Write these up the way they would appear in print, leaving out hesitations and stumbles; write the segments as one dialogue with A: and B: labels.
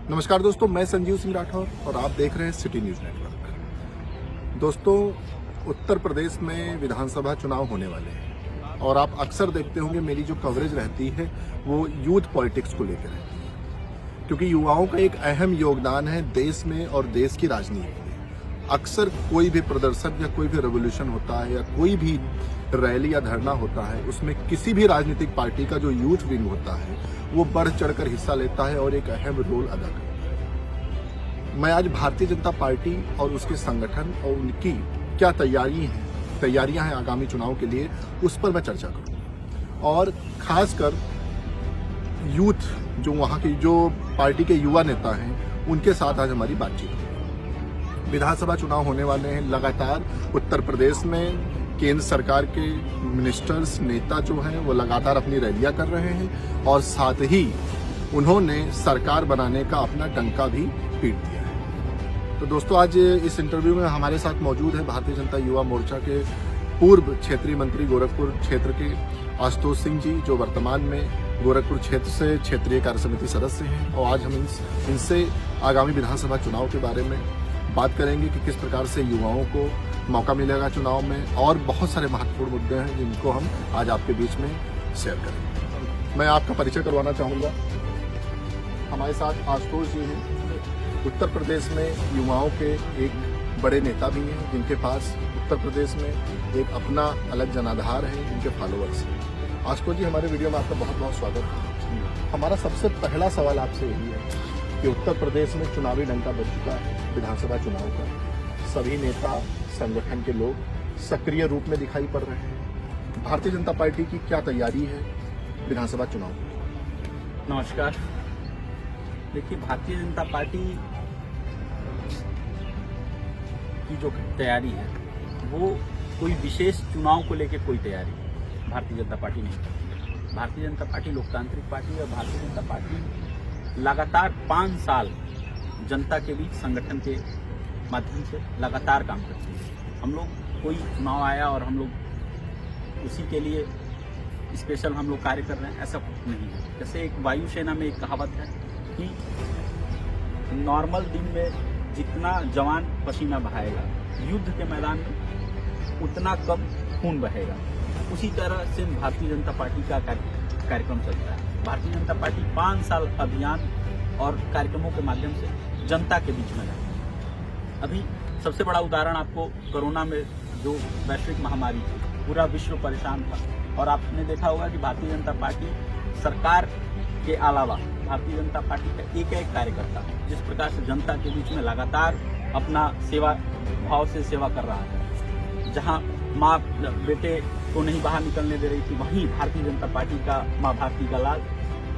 A: नमस्कार दोस्तों, मैं संजीव सिंह राठौर और आप देख रहे हैं सिटी न्यूज नेटवर्क। दोस्तों, उत्तर प्रदेश में विधानसभा चुनाव होने वाले हैं और आप अक्सर देखते होंगे मेरी जो कवरेज रहती है वो यूथ पॉलिटिक्स को लेकर रहती है, क्योंकि युवाओं का एक अहम योगदान है देश में और देश की राजनीति में। अक्सर कोई भी प्रदर्शन या कोई भी रेवोल्यूशन होता है या कोई भी रैली या धरना होता है, उसमें किसी भी राजनीतिक पार्टी का जो यूथ विंग होता है वो बढ़ चढ़कर हिस्सा लेता है और एक अहम रोल अदा करता है। मैं आज भारतीय जनता पार्टी और उसके संगठन और उनकी क्या तैयारियां हैं आगामी चुनाव के लिए, उस पर मैं चर्चा करूंगा। और खासकर यूथ, जो वहां की जो पार्टी के युवा नेता हैं, उनके साथ आज हमारी बातचीत होगी। विधानसभा चुनाव होने वाले हैं। लगातार उत्तर प्रदेश में केंद्र सरकार के मिनिस्टर्स, नेता जो हैं वो लगातार अपनी रैलियां कर रहे हैं और साथ ही उन्होंने सरकार बनाने का अपना डंका भी पीट दिया है। तो दोस्तों, आज इस इंटरव्यू में हमारे साथ मौजूद है भारतीय जनता युवा मोर्चा के पूर्व क्षेत्रीय मंत्री गोरखपुर क्षेत्र के आशुतोष सिंह जी, जो वर्तमान में गोरखपुर क्षेत्र से क्षेत्रीय कार्य समिति सदस्य हैं। और आज हम इनसे आगामी विधानसभा चुनाव के बारे में बात करेंगे कि किस प्रकार से युवाओं को मौका मिलेगा चुनाव में, और बहुत सारे महत्वपूर्ण मुद्दे हैं जिनको हम आज आपके बीच में शेयर करेंगे। मैं आपका परिचय करवाना चाहूँगा। हमारे साथ आशुतोष जी हैं। उत्तर प्रदेश में युवाओं के एक बड़े नेता भी हैं, जिनके पास उत्तर प्रदेश में एक अपना अलग जनाधार है, जिनके फॉलोअर्स हैं। आशुतोष जी, हमारे वीडियो में आपका बहुत बहुत स्वागत है। हमारा सबसे पहला सवाल आपसे यही है कि उत्तर प्रदेश में चुनावी डंका बज चुका है विधानसभा चुनाव का। सभी नेता, संगठन के लोग सक्रिय रूप में दिखाई पड़ रहे हैं। भारतीय जनता पार्टी की क्या तैयारी है विधानसभा चुनाव की?
B: नमस्कार। देखिए, भारतीय जनता पार्टी की जो तैयारी है वो कोई विशेष चुनाव को लेकर कोई तैयारी भारतीय जनता पार्टी नहीं करती। भारतीय जनता पार्टी लोकतांत्रिक पार्टी है और भारतीय जनता पार्टी लगातार 5 साल जनता के बीच संगठन के माध्यम से लगातार काम करती है। हम लोग कोई चुनाव आया और हम लोग उसी के लिए स्पेशल हम लोग कार्य कर रहे हैं, ऐसा कुछ नहीं है। जैसे एक वायुसेना में एक कहावत है कि नॉर्मल दिन में जितना जवान पसीना बहाएगा, युद्ध के मैदान में उतना कम खून बहेगा। उसी तरह से भारतीय जनता पार्टी का कार्यक्रम चलता है। भारतीय जनता पार्टी 5 साल अभियान और कार्यक्रमों के माध्यम से जनता के बीच में रहती है। अभी सबसे बड़ा उदाहरण आपको कोरोना में जो वैश्विक महामारी थी, पूरा विश्व परेशान था और आपने देखा होगा कि भारतीय जनता पार्टी सरकार के अलावा भारतीय जनता पार्टी का एक कार्यकर्ता जिस प्रकार से जनता के बीच में लगातार अपना सेवा भाव से सेवा कर रहा है। जहां माँ बेटे को नहीं बाहर निकलने दे रही थी, वहीं भारतीय जनता पार्टी का माँ भारती का लाल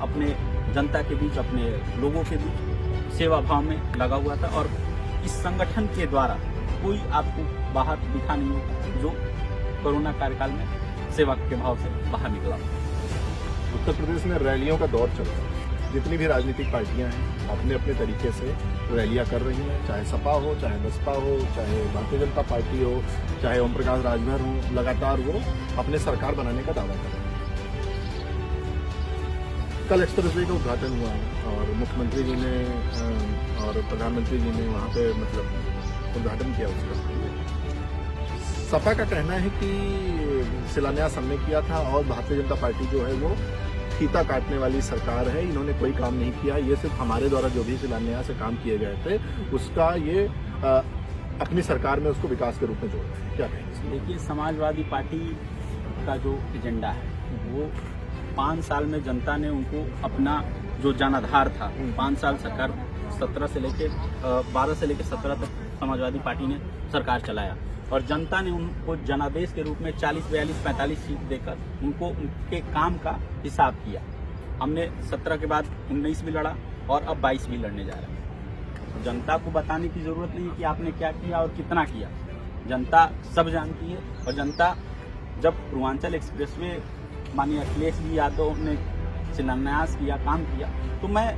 B: अपने जनता के बीच, अपने लोगों के बीच सेवा भाव में लगा हुआ था। और इस संगठन के द्वारा कोई आपको बाहर दिखा नहीं होगा जो कोरोना कार्यकाल में सेवा के भाव से बाहर निकला।
A: उत्तर प्रदेश में रैलियों का दौर चल रहा है। जितनी भी राजनीतिक पार्टियां हैं अपने अपने तरीके से रैलियां कर रही हैं, चाहे सपा हो, चाहे बसपा हो, चाहे भारतीय जनता पार्टी हो, चाहे ओम प्रकाश राजभर हो, लगातार वो अपने सरकार बनाने का दावा कर रहे हैं। कल एक्सप्रेसवे का उद्घाटन हुआ और मुख्यमंत्री जी ने और प्रधानमंत्री जी ने वहाँ पे उद्घाटन किया उसका। सपा का कहना है कि शिलान्यास हमने किया था और भारतीय जनता पार्टी जो है वो फीता काटने वाली सरकार है, इन्होंने कोई काम नहीं किया, ये सिर्फ हमारे द्वारा जो भी शिलान्यास से काम किए गए थे उसका ये अपनी सरकार में उसको विकास के रूप में जोड़ रहे हैं। क्या कहेंगे?
B: देखिए, समाजवादी पार्टी का जो एजेंडा है वो 5 साल में जनता ने उनको अपना जो जनाधार था, 5 साल सरकार 12 से लेकर 17 तक समाजवादी पार्टी ने सरकार चलाया और जनता ने उनको जनादेश के रूप में 40, 42, 45 सीट देकर उनको उनके काम का हिसाब किया। हमने 17 के बाद 19 भी लड़ा और अब 22 भी लड़ने जा रहे हैं। जनता को बताने की जरूरत नहीं कि आपने क्या किया और कितना किया, जनता सब जानती है। और जनता जब पूर्वांचल एक्सप्रेसवे माननीय अखिलेश जी यादव ने शिलान्यास किया, काम किया, तो मैं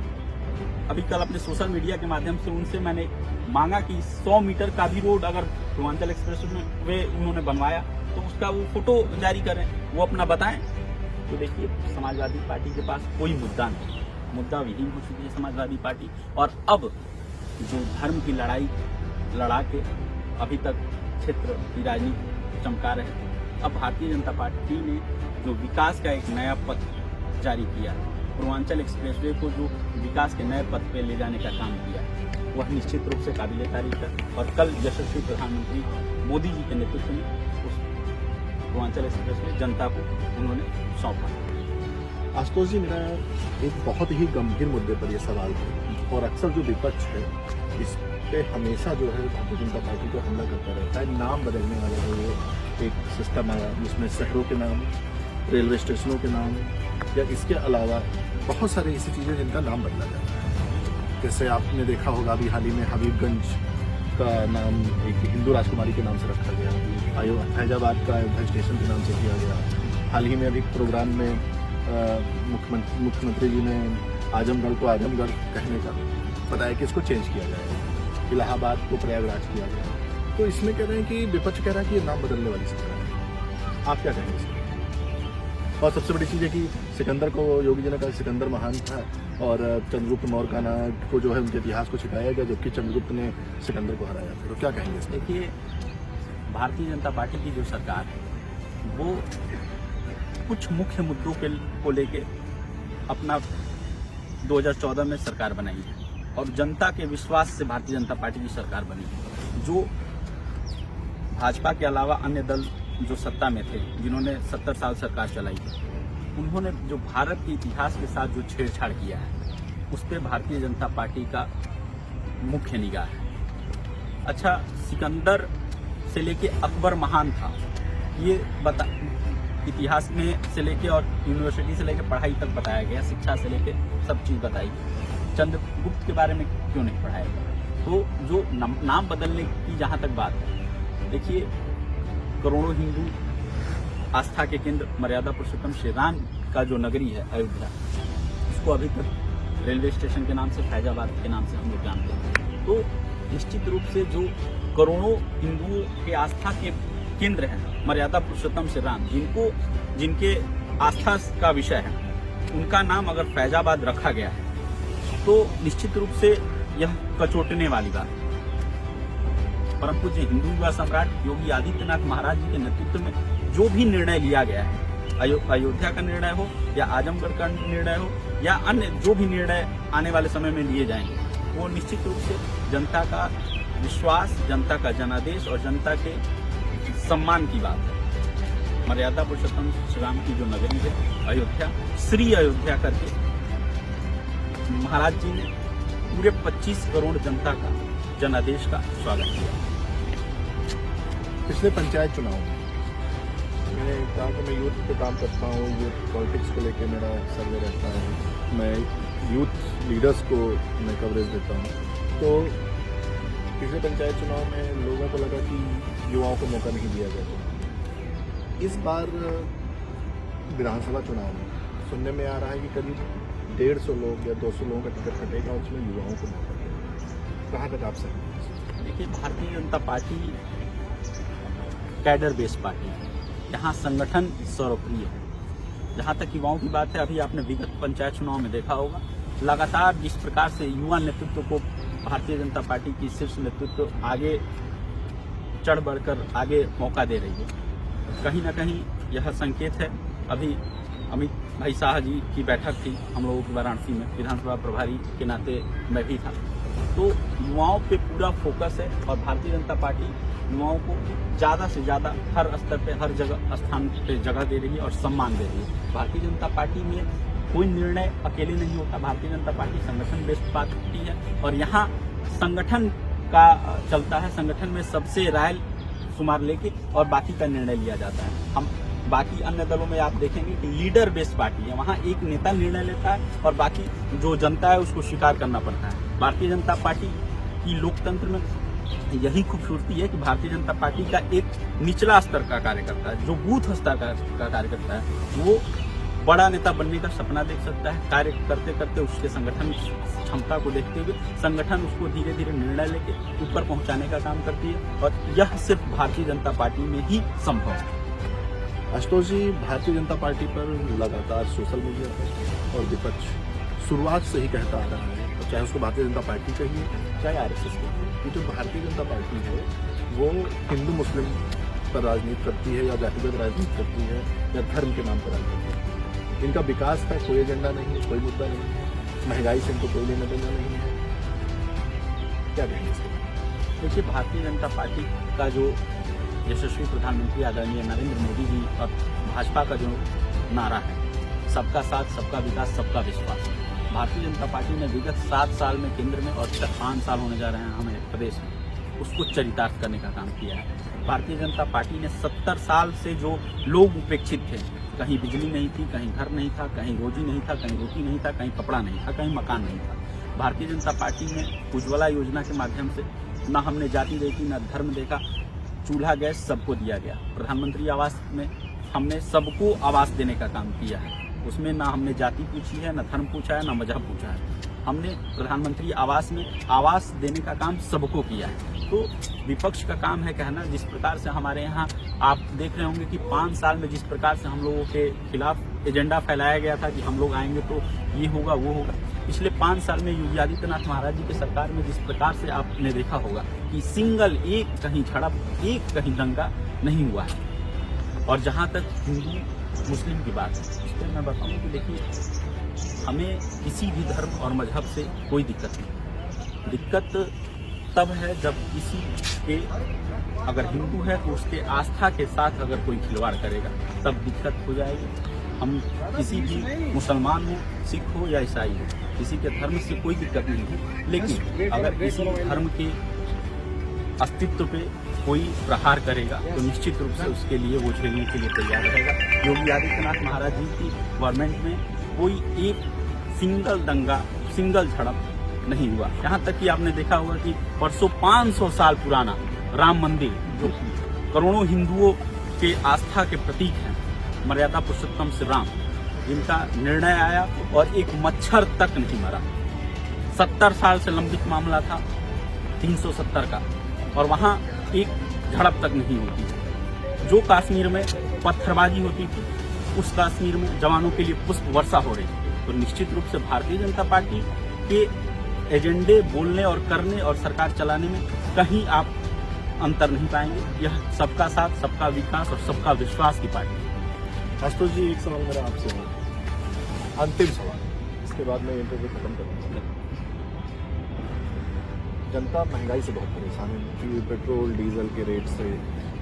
B: अभी कल अपने सोशल मीडिया के माध्यम से उनसे मैंने मांगा कि 100 मीटर का भी रोड अगर पूर्वांचल एक्सप्रेस वे उन्होंने बनवाया तो उसका वो फोटो जारी करें, वो अपना बताएं। तो देखिए समाजवादी पार्टी के पास कोई मुद्दा नहीं, मुद्दा विहीन हो चुकी है समाजवादी पार्टी। और अब जो धर्म की लड़ाई लड़ा के अभी तक क्षेत्र की राजनीति चमका रहे थे, अब भारतीय जनता पार्टी ने जो विकास का एक नया पथ जारी किया, पूर्वांचल एक्सप्रेसवे को जो विकास के नए पथ पे ले जाने का काम किया, वह निश्चित रूप से काबिले तारीफ है। और कल यशस्वी प्रधानमंत्री मोदी जी के नेतृत्व में उस पूर्वांचल एक्सप्रेसवे जनता को उन्होंने सौंपा।
A: आशुतोष जी, मेरा एक बहुत ही गंभीर मुद्दे पर यह सवाल है, और अक्सर जो विपक्ष है इस पे हमेशा जो है भारतीय जनता पार्टी को हमला करता रहता है। नाम बदलने वाला है वो एक सिस्टम आया जिसमें शहरों के नाम, रेलवे स्टेशनों के नाम, या इसके अलावा बहुत सारी ऐसी चीज़ें जिनका नाम बदला जाता है। जैसे आपने देखा होगा अभी हाल ही में हबीबगंज का नाम एक हिंदू राजकुमारी के नाम से रखा गया, फैजाबाद का अयोध्या स्टेशन के नाम से किया गया। हाल ही में अभी प्रोग्राम में मुख्यमंत्री जी ने आजमगढ़ को आजमगढ़ कहने का बताया कि इसको चेंज किया जाएगा, इलाहाबाद को प्रयागराज किया गया। तो इसमें कह रहे हैं कि विपक्ष कह रहा है कि ये नाम बदलने वाली सरकार है। आप क्या कहेंगे इसमें? और सबसे बड़ी चीज़ है कि सिकंदर को योगी जी ने कहा सिकंदर महान था, और चंद्रगुप्त मौर्य का नाम को जो है उनके इतिहास को छिपाया गया, जबकि चंद्रगुप्त ने सिकंदर को हराया था। तो क्या कहेंगे इसमें?
B: देखिए, भारतीय जनता पार्टी की जो सरकार है वो कुछ मुख्य मुद्दों को लेके अपना 2014 में सरकार बनाई है, और जनता के विश्वास से भारतीय जनता पार्टी की सरकार बनी है। जो भाजपा के अलावा अन्य दल जो सत्ता में थे, जिन्होंने 70 साल सरकार चलाई है, उन्होंने जो भारत के इतिहास के साथ जो छेड़छाड़ किया है, उस पर भारतीय जनता पार्टी का मुख्य निगाह है। अच्छा, सिकंदर से लेके अकबर महान था, ये इतिहास में से लेके और यूनिवर्सिटी से लेके पढ़ाई तक बताया गया, शिक्षा से लेके सब चीज़ बताई गई। चंद्रगुप्त के बारे में क्यों नहीं पढ़ाया गया? तो जो नाम बदलने की जहाँ तक बात है, देखिए, करोड़ों हिंदू आस्था के केंद्र मर्यादा पुरुषोत्तम श्री राम का जो नगरी है अयोध्या, उसको अभी तक रेलवे स्टेशन के नाम से, फैजाबाद के नाम से हम लोग जानते हैं। तो निश्चित रूप से जो करोड़ों हिंदुओं के आस्था के केंद्र हैं मर्यादा पुरुषोत्तम श्री राम, जिनके आस्था का विषय है, उनका नाम अगर फैजाबाद रखा गया है तो निश्चित रूप से यह कचोटने वाली बात है। परम पूज्य हिंदू युवा सम्राट योगी आदित्यनाथ महाराज जी के नेतृत्व में जो भी निर्णय लिया गया है, अयोध्या का निर्णय हो या आजमगढ़ का निर्णय हो या अन्य जो भी निर्णय आने वाले समय में लिए जाएंगे, वो निश्चित रूप से जनता का विश्वास, जनता का जनादेश और जनता के सम्मान की बात है। मर्यादा पुरुषोत्तम श्री राम की जो नगरी है अयोध्या, श्री अयोध्या करके महाराज जी ने पूरे 25 करोड़ जनता का जनादेश का स्वागत किया।
A: पिछले पंचायत चुनाव मैंने कहा कि मैं यूथ पे काम करता हूँ, यूथ पॉलिटिक्स को लेकर मेरा सर्वे रहता है, मैं यूथ लीडर्स को मैं कवरेज देता हूँ। तो पिछले पंचायत चुनाव में लोगों को लगा कि युवाओं को मौका नहीं दिया गया। इस बार विधानसभा चुनाव में सुनने में आ रहा है कि करीब 150 लोग या 200 लोगों का टिकट कटेगा, उसमें युवाओं को मौका देगा। कहाँ तक आप सहमत?
B: देखिए, Bharatiya Janata party cadre based party है, यहाँ संगठन सर्वप्रिय है। जहाँ तक युवाओं की बात है, अभी आपने विगत पंचायत चुनाव में देखा होगा, लगातार जिस प्रकार से युवा नेतृत्व को भारतीय जनता पार्टी की शीर्ष नेतृत्व आगे चढ़ बढ़कर आगे मौका दे रही है। कहीं ना कहीं यह संकेत है। अभी अमित भाई शाह जी की बैठक थी हम लोगों की वाराणसी में, विधानसभा प्रभारी के नाते मैं भी था। तो युवाओं पे पूरा फोकस है और भारतीय जनता पार्टी युवाओं को ज़्यादा से ज़्यादा हर स्तर पे, हर जगह स्थान पे जगह दे रही है और सम्मान दे रही है। भारतीय जनता पार्टी में कोई निर्णय अकेले नहीं होता। भारतीय जनता पार्टी संगठन बेस्ड पार्टी है और यहाँ संगठन का चलता है। संगठन में सबसे राय शुमार लेके और बाकी का निर्णय लिया जाता है। हम बाकी अन्य दलों में आप देखेंगे कि लीडर बेस्ड पार्टी है, वहाँ एक नेता निर्णय लेता है और बाकी जो जनता है उसको स्वीकार करना पड़ता है। भारतीय जनता पार्टी की लोकतंत्र में यही खूबसूरती है कि भारतीय जनता पार्टी का एक निचला स्तर का कार्यकर्ता है, जो बूथ स्तर का कार्यकर्ता है, वो बड़ा नेता बनने का सपना देख सकता है। कार्य करते करते उसके संगठन क्षमता को देखते हुए संगठन उसको धीरे धीरे निर्णय लेके ऊपर पहुंचाने का काम करती है और यह सिर्फ भारतीय जनता पार्टी में ही संभव है।
A: आशुतोष जी, भारतीय जनता पार्टी पर लगातार सोशल मीडिया पर और विपक्ष शुरुआत से ही कहता आ रहा है, तो चाहे उसको भारतीय जनता पार्टी कहिए चाहे RSS कहिए, कि जो भारतीय जनता पार्टी है वो हिंदू मुस्लिम पर राजनीति करती है या जातिगत राजनीति करती है या धर्म के नाम पर राजनीति करती है। इनका विकास का कोई एजेंडा नहीं है, कोई मुद्दा नहीं है, महंगाई से इनको कोई लेना देना नहीं है। क्या कहेंगे इसके बारे में?
B: देखिए, भारतीय जनता पार्टी का जो यशस्वी प्रधानमंत्री आदरणीय नरेंद्र मोदी जी और भाजपा का जो नारा है, सबका साथ, सबका विकास, सबका विश्वास, भारतीय जनता पार्टी ने विगत 7 साल में केंद्र में और 5 साल होने जा रहे हैं हमें प्रदेश में, उसको चरितार्थ करने का काम किया है। भारतीय जनता पार्टी ने 70 साल से जो लोग उपेक्षित थे, कहीं बिजली नहीं थी, कहीं घर नहीं था, कहीं रोजी नहीं था, कहीं रोटी नहीं था, कहीं कपड़ा नहीं था, कहीं मकान नहीं था, भारतीय जनता पार्टी ने उज्ज्वला योजना के माध्यम से न हमने जाति देखी, न धर्म देखा, चूल्हा गैस सबको दिया गया। प्रधानमंत्री आवास में हमने सबको आवास देने का काम किया है, उसमें ना हमने जाति पूछी है, ना धर्म पूछा है, ना मजहब पूछा है। हमने प्रधानमंत्री आवास में आवास देने का काम सबको किया है। तो विपक्ष का काम है कहना, जिस प्रकार से हमारे यहाँ आप देख रहे होंगे कि 5 साल में जिस प्रकार से हम लोगों के खिलाफ एजेंडा फैलाया गया था कि हम लोग आएंगे तो ये होगा वो होगा। पिछले 5 साल में योगी आदित्यनाथ महाराज जी की सरकार में जिस प्रकार से आपने देखा होगा कि सिंगल एक कहीं झड़प, एक कहीं दंगा नहीं हुआ है। और जहाँ तक हिंदू मुस्लिम की बात है, उस पर मैं बताऊँ कि देखिए, हमें किसी भी धर्म और मजहब से कोई दिक्कत नहीं। दिक्कत तब है जब किसी के, अगर हिंदू है तो उसके आस्था के साथ अगर कोई खिलवाड़ करेगा तब दिक्कत हो जाएगी। हम किसी भी मुसलमान हो, सिख हो या ईसाई हो, किसी के धर्म से कोई दिक्कत नहीं है, लेकिन अगर किसी धर्म के अस्तित्व पे कोई प्रहार करेगा तो निश्चित रूप से उसके लिए वो झेलने के लिए तैयार रहेगा। योगी आदित्यनाथ महाराज जी की गवर्नमेंट में कोई एक सिंगल दंगा, सिंगल झड़प नहीं हुआ। यहाँ तक कि आपने देखा होगा कि परसों 500 साल पुराना राम मंदिर, जो करोड़ों हिंदुओं के आस्था के प्रतीक हैं, मर्यादा पुरुषोत्तम श्री राम, जिनका निर्णय आया और एक मच्छर तक नहीं मरा। 70 साल से लंबित मामला था 370 का, और वहाँ एक झड़प तक नहीं होती थी। जो कश्मीर में पत्थरबाजी होती थी, उस कश्मीर में जवानों के लिए पुष्प वर्षा हो रही थी। तो निश्चित रूप से भारतीय जनता पार्टी के एजेंडे बोलने और करने और सरकार चलाने में कहीं आप अंतर नहीं पाएंगे। यह सबका साथ, सबका विकास और सबका विश्वास की पार्टी है।
A: आशुतोष जी, एक सवाल मेरा आपसे है, अंतिम सवाल, इसके बाद मैं इंटरव्यू खत्म करूँगा। जनता महंगाई से बहुत परेशान है, पेट्रोल डीजल के रेट से,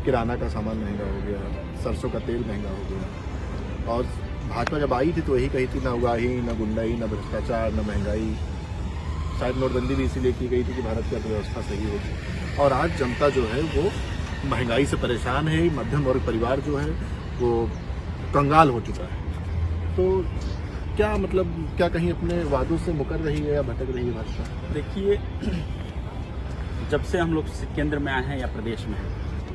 A: किराना का सामान महंगा हो गया, सरसों का तेल महंगा हो गया। और भाजपा जब आई थी तो यही कही थी, ना उगाही, ना गुंडाई, ना भ्रष्टाचार, ना महंगाई। शायद नोटबंदी भी इसीलिए की गई थी कि भारत की अर्थव्यवस्था सही होगी। और आज जनता जो है वो महंगाई से परेशान है, मध्यम वर्ग परिवार जो है वो कंगाल हो चुका है। तो क्या मतलब, क्या कहीं अपने वादों से मुकर रही है या भटक रही है भाजपा?
B: देखिए, जब से हम लोग केंद्र में आए हैं या प्रदेश में हैं,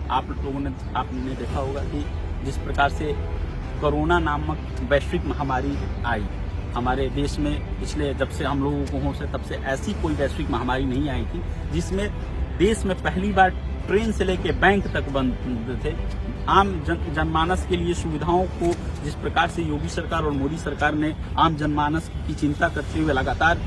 B: आपने देखा होगा कि जिस प्रकार से कोरोना नामक वैश्विक महामारी आई हमारे देश में, पिछले जब से हम लोगों को होश है तब से ऐसी कोई वैश्विक महामारी नहीं आई थी जिसमें देश में पहली बार ट्रेन से लेके बैंक तक बंद थे। आम जनमानस के लिए सुविधाओं को जिस प्रकार से योगी सरकार और मोदी सरकार ने आम जनमानस की चिंता करते हुए लगातार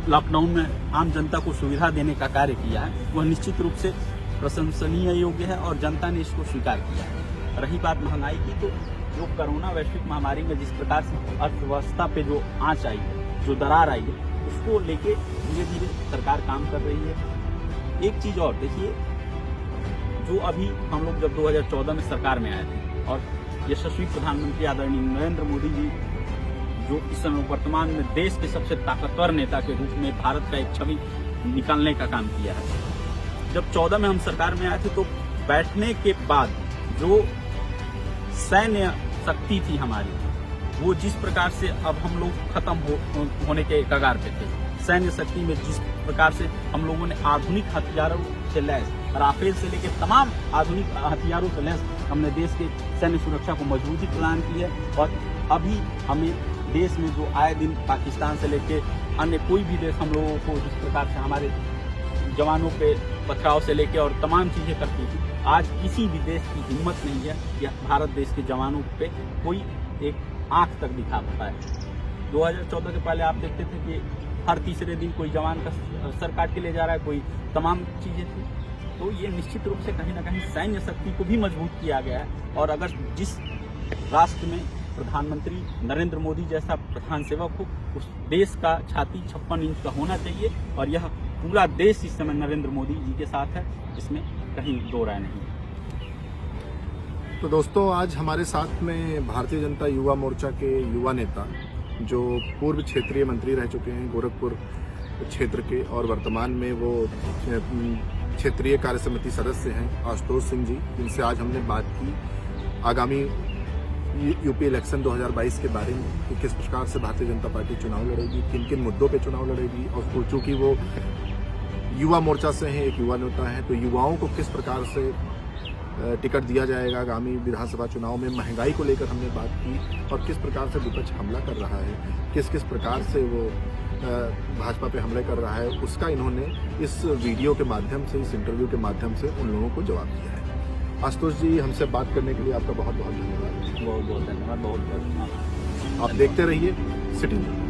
B: लॉकडाउन में आम जनता को सुविधा देने का कार्य किया है, वह निश्चित रूप से प्रशंसनीय योग्य है और जनता ने इसको स्वीकार किया है। रही बात महंगाई की, तो जो कोरोना वैश्विक महामारी में जिस प्रकार से अर्थव्यवस्था पे जो आंच आई है, जो दरार आई है, उसको लेके धीरे धीरे सरकार काम कर रही है। एक चीज और देखिए, जो अभी हम लोग जब 2014 में सरकार में आए थे और यशस्वी प्रधानमंत्री आदरणीय नरेंद्र मोदी जी, जो इस समय वर्तमान में देश के सबसे ताकतवर नेता के रूप में भारत का एक छवि निकालने का काम किया है। जब 14 में हम सरकार में आए थे तो बैठने के बाद जो सैन्य शक्ति थी हमारी, वो जिस प्रकार से अब हम लोग खत्म होने के कगार पे थे। सैन्य शक्ति में जिस प्रकार से हम लोगों ने आधुनिक हथियारों से लैस, राफेल से लेकर तमाम आधुनिक हथियारों से लैस हमने देश के सैन्य सुरक्षा को मजबूती प्रदान की है। और अभी हमें देश में जो आए दिन पाकिस्तान से लेके अन्य कोई भी देश हम लोगों को जिस प्रकार से हमारे जवानों पे पथराव से लेके और तमाम चीजें करती थी, आज किसी भी देश की हिम्मत नहीं है या भारत देश के जवानों पे कोई एक आंख तक दिखा पाता है। 2014 के पहले आप देखते थे कि हर तीसरे दिन कोई जवान का सर काट के ले जा रहा है, कोई तमाम चीजें थी। तो ये निश्चित रूप से कहीं ना कहीं सैन्य शक्ति को भी मजबूत किया गया है। और अगर जिस राष्ट्र में प्रधानमंत्री नरेंद्र मोदी जैसा प्रधान सेवक हो, उस देश का छाती 56 इंच का होना चाहिए। और यह पूरा देश इस समय नरेंद्र मोदी जी के साथ है, इसमें कहीं दो राय नहीं।
A: तो दोस्तों, आज हमारे साथ में भारतीय जनता युवा मोर्चा के युवा नेता, जो पूर्व क्षेत्रीय मंत्री रह चुके हैं गोरखपुर क्षेत्र के, और वर्तमान में वो क्षेत्रीय कार्य समिति सदस्य हैं, आशुतोष सिंह जी, जिनसे आज हमने बात की आगामी यूपी इलेक्शन 2022 के बारे में कि किस प्रकार से भारतीय जनता पार्टी चुनाव लड़ेगी, किन किन मुद्दों पे चुनाव लड़ेगी। और चूंकि वो युवा मोर्चा से हैं, एक युवा नेता हैं, तो युवाओं को किस प्रकार से टिकट दिया जाएगा आगामी विधानसभा चुनाव में। महंगाई को लेकर हमने बात की और किस प्रकार से विपक्ष हमला कर रहा है, किस किस प्रकार से वो भाजपा पे हमले कर रहा है, उसका इन्होंने इस वीडियो के माध्यम से, इस इंटरव्यू के माध्यम से उन लोगों को जवाब दिया है। आशुतोष जी, हमसे बात करने के लिए आपका बहुत बहुत धन्यवाद।
B: बहुत बहुत धन्यवाद। बहुत बहुत
A: आप देखते रहिए सिटी न्यूज़।